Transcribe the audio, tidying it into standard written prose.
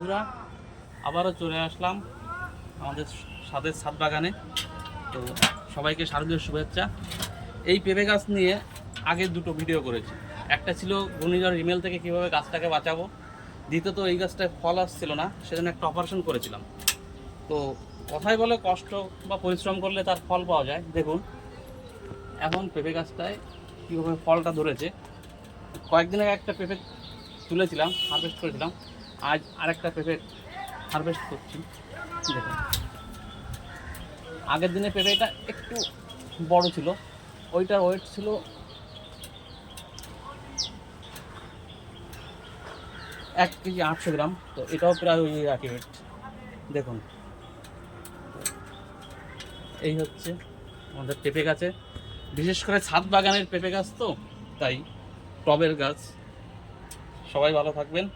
বন্ধুরা, আবারও চলে আসলাম আমাদের ছাদের ছাদ বাগানে। তো সবাইকে শারদীয় শুভেচ্ছা। এই পেঁপে গাছ নিয়ে আগে দুটো ভিডিও করেছি। একটা ছিল ঘূর্ণিঝড় রিমেল থেকে কীভাবে গাছটাকে বাঁচাবো, দ্বিতীয়ত এই গাছটায় ফল আসছিল না, সেজন্য একটা অপারেশন করেছিলাম। তো কথাই বলে কষ্ট বা পরিশ্রম করলে তার ফল পাওয়া যায়। দেখুন এখন পেঁপে গাছটায় কীভাবে ফলটা ধরেছে। কয়েকদিন আগে একটা পেঁপে তুলেছিলাম, হারভেস্ট করেছিলাম, আজ আরেকটা পেঁপে হারভেস্ট করছি। দেখুন আগের দিনে পেঁপেটা একটু বড় ছিল, ওইটার ওয়েট ছিল 1 কেজি 800 গ্রাম। তো এটাও প্রায় ওই একই ওয়েট। দেখুন এই হচ্ছে আমাদের পেঁপে গাছে, বিশেষ করে ছাদ বাগানের পেঁপে গাছ, তো তাই টবের গাছ। সবাই ভালো থাকবেন।